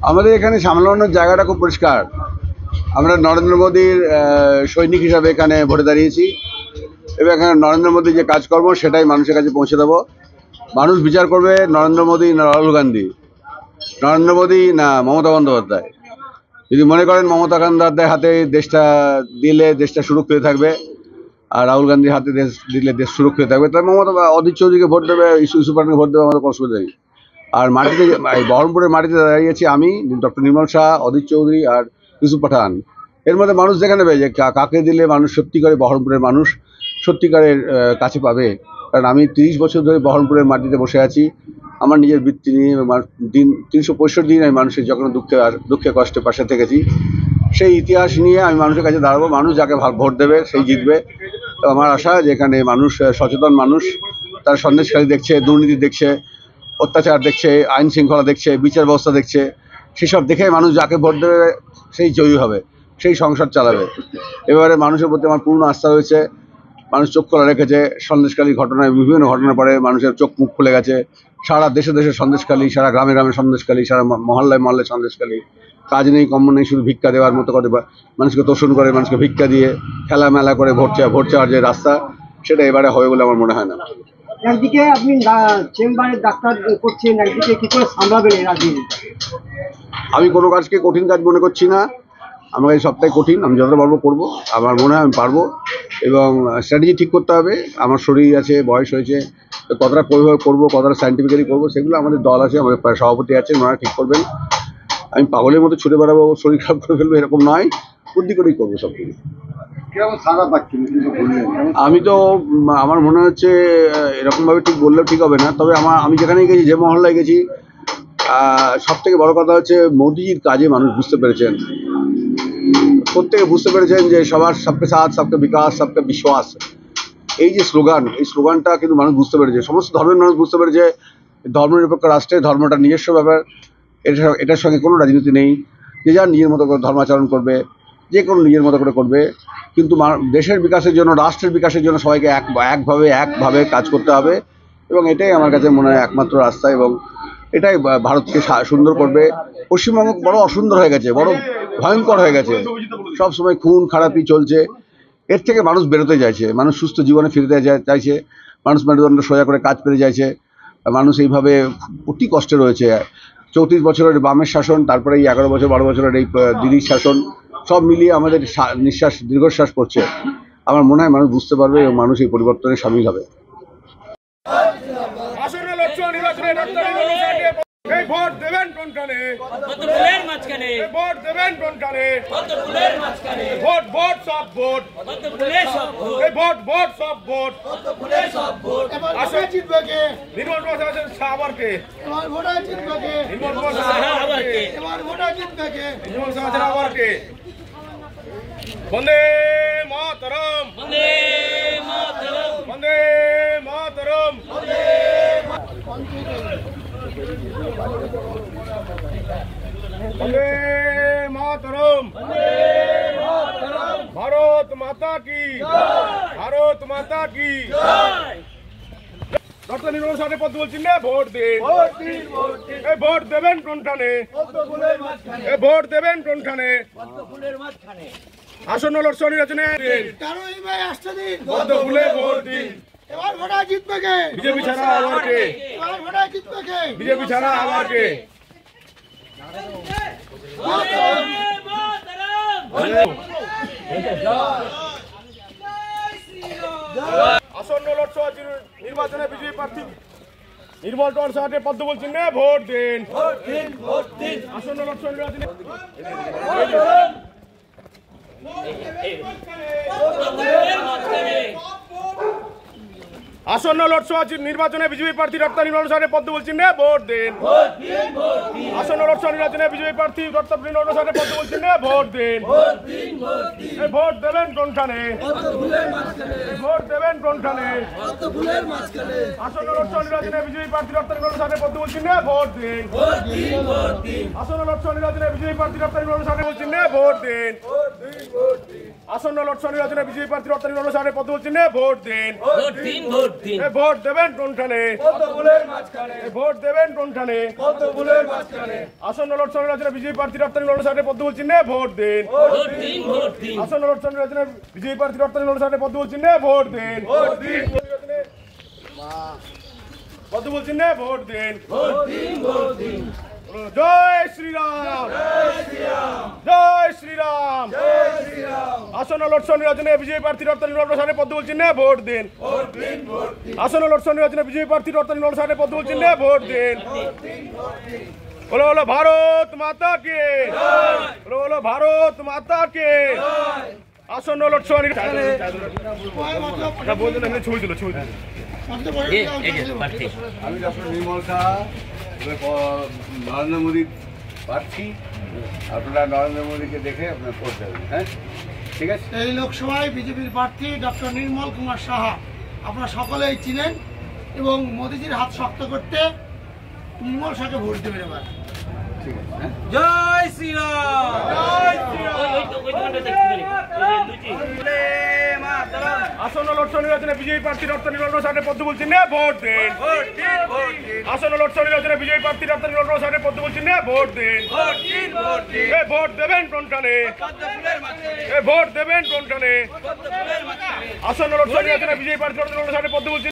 আমাদের এখানে সামলানোর জায়গাটা খুব পরিষ্কার। আমরা নরেন্দ্র মোদীর সৈনিক হিসাবে এখানে ভোটে দাঁড়িয়েছি এবং এখানে নরেন্দ্র মোদী যে কাজকর্ম সেটাই মানুষের কাছে পৌঁছে দেবো। মানুষ বিচার করবে নরেন্দ্র মোদী না রাহুল গান্ধী, নরেন্দ্র মোদী না মমতা বন্দ্যোপাধ্যায়। যদি মনে করেন মমতা বন্দ্যোপাধ্যায়ের হাতে দেশটা দিলে দেশটা সুরক্ষিত থাকবে আর রাহুল গান্ধীর হাতে দেশ দিলে দেশ সুরক্ষিত থাকবে, তাই মমতা অধীর চৌধুরীকে ভোট দেবে, ইস্যু পাঠানকে ভোট দেবে, আমাদের কোনো অসুবিধা নেই। আর মাটিতে বহরমপুরের মাটিতে দাঁড়িয়েছি আমি, ডক্টর নির্মল শাহ, অধীর চৌধুরী আর ইউসুফ পাঠান। এর মধ্যে মানুষ দেখে নেবে যে কাকে দিলে মানুষ সত্যিকারে বহরমপুরের মানুষ সত্যিকারের কাছে পাবে। কারণ আমি 30 বছর ধরে বহরমপুরের মাটিতে বসে আছি। আমার নিজের বৃত্তি নিয়ে দিন 365 দিন আমি মানুষের যখন দুঃখে কষ্টে পাশে থেকেছি, সেই ইতিহাস নিয়ে আমি মানুষের কাছে দাঁড়াবো। মানুষ যাকে ভোট দেবে সেই জিতবে। তো আমার আশা যে এখানে মানুষ সচেতন, মানুষ তার সন্দেশখালী দেখছে, দুর্নীতি দেখছে, অত্যাচার দেখছে, আইন শৃঙ্খলা দেখছে, বিচার ব্যবস্থা দেখছে, সেসব দেখে মানুষ যাকে ভোট দেবে সেই জয়ী হবে, সেই সংসদ চালাবে। এবারে মানুষের প্রতি আমার পূর্ণ আস্থা রয়েছে। মানুষ চোখ খোলা রেখেছে। সন্দেশখালী ঘটনায় বিভিন্ন ঘটনার পরে মানুষের চোখ মুখ খুলে গেছে। সারা দেশে দেশে সন্দেশখালী, সারা গ্রামে গ্রামে সন্দেশখালী, সারা মহল্লায় মহল্লায় সন্দেশখালী। কাজ নেই, কর্ম নেই, শুধু ভিক্ষা দেওয়ার মতো করে মানুষকে তোষণ করে, মানুষকে ভিক্ষা দিয়ে খেলামেলা করে ভোট চাওয়ার যে রাস্তা, সেটা এবারে হবে বলে আমার মনে হয় না। একদিকে আপনি চেম্বারে ডাক্তার করছেন, একদিকে কি করে সামলাবেন এই রাজনীতি? আমি কোনো কাজকে কঠিন কাজ মনে করছি না। আমার এই সবটাই কঠিন। আমি যতটা পারবো করবো, আমার মনে হয় আমি পারবো। এবং স্ট্র্যাটেজি ঠিক করতে হবে। আমার শরীর আছে, বয়স হয়েছে, কতটা করবো, কতটা সায়েন্টিফিক্যালি করবো, সেগুলো আমাদের দল আছে, আমাদের সভাপতি আছেন, ওনারা ঠিক করবেন। আমি পাগলের মতো ছুটে বেড়াবো, শরীর খারাপ করে ফেলবো, এরকম নয়। বুদ্ধি করেই করবো সব কিছু। আমি তো আমার মনে হচ্ছে এরকমভাবে ঠিক বললেও ঠিক হবে না। তবে আমি যেখানেই গেছি, যে মহল্লায় গেছি, সব থেকে বড় কথা হচ্ছে মোদিজির কাজে মানুষ বুঝতে পেরেছেন, প্রত্যেকে বুঝতে পেরেছেন যে সবার সবকে সাথ, সবকে বিকাশ, সবকে বিশ্বাস, এই যে স্লোগান, এই স্লোগানটা কিন্তু মানুষ বুঝতে পেরেছে। সমস্ত ধর্মের মানুষ বুঝতে পেরেছে ধর্মনিরপেক্ষ রাষ্ট্রে ধর্মটা নিজস্ব ব্যাপার, এটার সঙ্গে কোনো রাজনীতি নেই। যে যার নিজের মতো করে ধর্মাচরণ করবে, যে কোনো নিজের মতো করে করবে। কিন্তু দেশের বিকাশের জন্য, রাষ্ট্রের বিকাশের জন্য সবাইকে একভাবে কাজ করতে হবে এবং এটাই আমার কাছে মনে হয় একমাত্র রাস্তা এবং এটাই ভারতকে সুন্দর করবে। পশ্চিমবঙ্গ বড় অসুন্দর হয়ে গেছে, বড় ভয়ঙ্কর হয়ে গেছে। সব সময় খুন খারাপি চলছে। এর থেকে মানুষ বেরোতে চাইছে, মানুষ সুস্থ জীবনে ফিরতে চাইছে, মানুষ মেরুদণ্ড সোজা করে কাজ পেতে চাইছে। মানুষ এইভাবে অতি কষ্টে রয়েছে। 34 বছরের বামের শাসন, তারপরে এই 11 বছর 12 বছরের এই দিদির শাসন, সব মিলিয়ে আমাদের দীর্ঘশ্বাস পড়ছে। আমার মনে হয় মানুষ বুঝতে পারবে এবং মানুষ এই পরিবর্তনে সামিল হবে। ভোট দেবেন কোনখানে? ভোট দেবেন কোনখানে? ভোট ভোট সব ভোট, ভোট সব ভোট। আসলে জিতবে কে? নির্মল শাহ আবার কে? নির্মল শাহ আবার কে? নির্মল শাহ আবার কে? বন্দে মাতরম, বন্দে মাতরম, বন্দে মাতরম। বন্দে মাতরম, ভারত মাতা কি, ভারত মাতা কি। ডক্টর নির্মল শাহ পদ বলছেন না, ভোট দিন। ভোট দেবেন কোনখানে? ভোট দেবেন কোনখানে? আসন্ন লোকসভা নির্বাচনে পদ্ম ফুলে ভোট দিন। এবার ভোটা জিতবে কে? বিজেপি ছাড়া আবার কে? এবার ভোটা জিতবে কে? বিজেপি ছাড়া আবার কে? আসন্ন লোকসভা নির্বাচনে বিজেপি প্রার্থী নির্মল শাহ পদ্ম বলছেন না, ভোট দিন। আসন্ন লোকসভা নির্বাচনে আসন্ন লোকসভা নির্বাচনে বিজেপি প্রার্থী ডক্টর নির্মল শাহ পদ্ম বলছেন না, ভোট দিন। আসন্ন লোকসভা নির্বাচনে বিজেপি প্রার্থী ডক্টর নির্মল শাহ পদ্ম বলছেন না, ভোট দিন। ভোট দেবেন কোনখানে? ভোট দেবেন কোনখানে? আসন্ন লোকসভা নির্বাচনে বিজেপি প্রার্থী ডক্টর নির্মল শাহ পদ্ম বলছেন না, ভোট দিন। আসন্ন লোকসভা নির্বাচনে বিজেপি প্রার্থী ডক্টর নির্মল শাহ বলছেন না, ভোট দিন। আসন্ন লোকসভা নির্বাচনে বিজেপি প্রার্থী রপ্তানি অনুসারে পদ্ম চিহ্নে ভোট দিন। এ ভোট দেবেন কোনখানে? এ ভোট দেবেন কোনখানে? আসন্ন লোকসভা নির্বাচনে বিজেপি প্রার্থী রপ্তানি অনুসারে পদ্ম চিহ্নে ভোট দিন। আসন্ন লোকসভা নির্বাচনে বিজেপি প্রার্থী রপ্তানি অনুসারে পদ্ম চিহ্নে ভোট দিন। পদ্ম চিহ্নে ভোট দিন। জয় শ্রীরাম, জয় শ্রীরাম। আসন্ন লোকসভা নির্বাচনে বিজেপি প্রার্থী রপ্তানি অনুসারে পদ্ম চিহ্নে ভোট দিন। আসন্ন লোকসভা নির্বাচনে বিজেপি প্রার্থী রপ্তানি অনুসারে পদ্ম চিহ্নে ভোট দিন। বলো বলো ভারত মাতা কে, বলো বলো ভারত মাতা কে। আসন্ন লোকসভা নির্বাচনে ছবি দিল, ছবি দিল। আমি ডক্টর নির্মল সাহা, নরেন্দ্র মোদীর প্রার্থী। আপনারা নরেন্দ্র মোদীকে দেখে আপনার ভোট দেবেন। হ্যাঁ, ঠিক আছে। এই লোকসভায় বিজেপির প্রার্থী ডক্টর নির্মল কুমার সাহা আপনারা সকলেই চিনেন এবং মোদীজির হাত শক্ত করতে নির্মল শাহকে ভোট দেবেন এবার। ঠিক আছে। হ্যাঁ, জয় শ্রীরাম। আসন্ন লোকসভা নির্বাচনে বিজেপি প্রার্থী রপ্তানি অনুসারে পদ্ম চিহ্নে ভোট দিন। আসন্ন লোকসভা নির্বাচনে বিজেপি প্রার্থী রপ্তানি অনুসারে পদ্ম চিহ্নে ভোট দিন। এ ভোট দেবেন কোনখানে? এ ভোট দেবেন কোনখানে? আসন্ন লোকসভা নির্বাচনে বিজেপি প্রার্থী রপ্তানি অনুসারে পদ্ম